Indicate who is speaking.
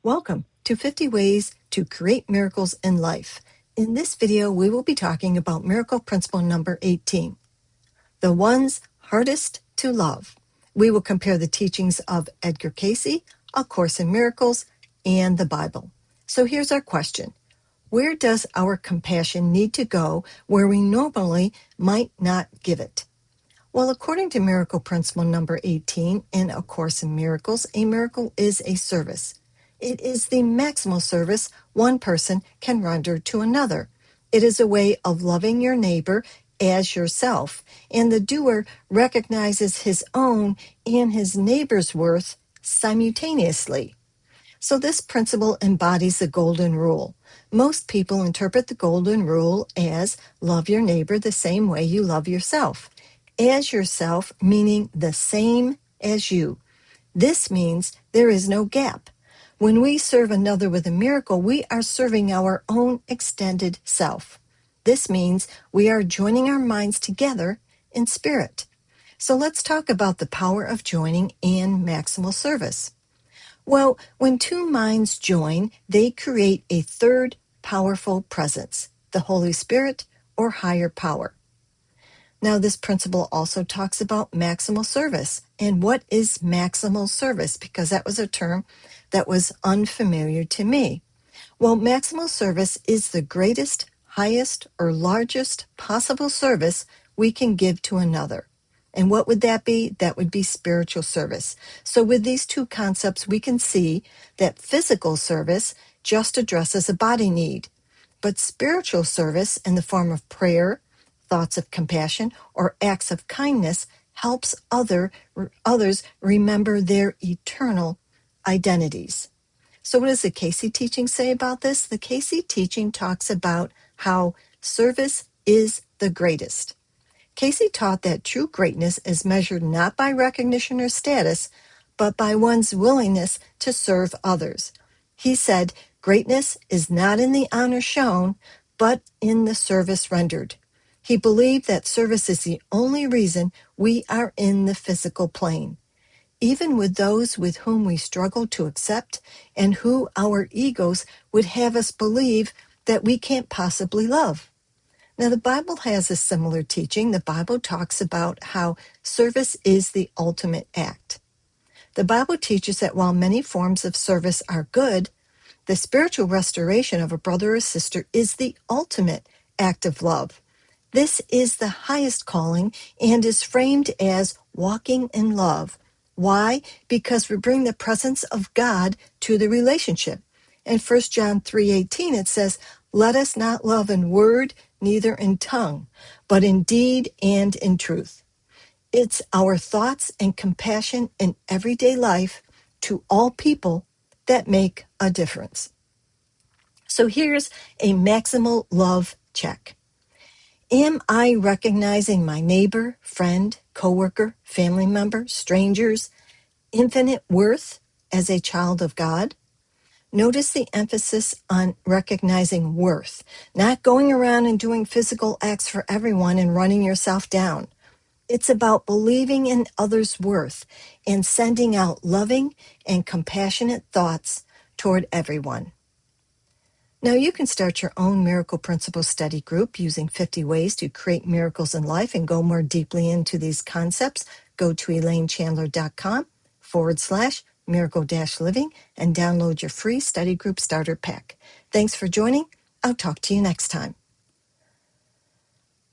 Speaker 1: Welcome to 50 Ways to Create Miracles in Life. In this video, we will be talking about miracle principle number 18, the ones hardest to love. We will compare the teachings of Edgar Cayce, A Course in Miracles, and the Bible. So here's our question. Where does our compassion need to go where we normally might not give it? Well, according to miracle principle number 18 in A Course in Miracles, a miracle is a service. It is the maximal service one person can render to another. It is a way of loving your neighbor as yourself, and the doer recognizes his own and his neighbor's worth simultaneously. So this principle embodies the golden rule. Most people interpret the golden rule as love your neighbor the same way you love yourself. As yourself, meaning the same as you. This means there is no gap. When we serve another with a miracle, we are serving our own extended self. This means we are joining our minds together in spirit. So let's talk about the power of joining in maximal service. Well, when two minds join, they create a third powerful presence, the Holy Spirit or higher power. Now, this principle also talks about maximal service. And what is maximal service? Because that was a term that was unfamiliar to me. Well, maximal service is the greatest, highest, or largest possible service we can give to another. And what would that be? That would be spiritual service. So with these two concepts, we can see that physical service just addresses a body need. But spiritual service in the form of prayer, thoughts of compassion, or acts of kindness helps others remember their eternal identities. So what does the Cayce teaching say about this? The Cayce teaching talks about how service is the greatest. Cayce taught that true greatness is measured not by recognition or status, but by one's willingness to serve others. He said, greatness is not in the honor shown, but in the service rendered. He believed that service is the only reason we are in the physical plane. Even with those with whom we struggle to accept and who our egos would have us believe that we can't possibly love. Now, the Bible has a similar teaching. The Bible talks about how service is the ultimate act. The Bible teaches that while many forms of service are good, the spiritual restoration of a brother or sister is the ultimate act of love. This is the highest calling and is framed as walking in love. Why? Because we bring the presence of God to the relationship. In 1 John 3:18 it says, let us not love in word, neither in tongue, but in deed and in truth. It's our thoughts and compassion in everyday life to all people that make a difference. So here's a maximal love check. Am I recognizing my neighbor, friend, coworker, family member, strangers, infinite worth as a child of God? Notice the emphasis on recognizing worth, not going around and doing physical acts for everyone and running yourself down. It's about believing in others' worth and sending out loving and compassionate thoughts toward everyone. Now, you can start your own Miracle Principles study group using 50 ways to create miracles in life and go more deeply into these concepts. Go to ElaineChandler.com/miracle-living and download your free study group starter pack. Thanks for joining. I'll talk to you next time.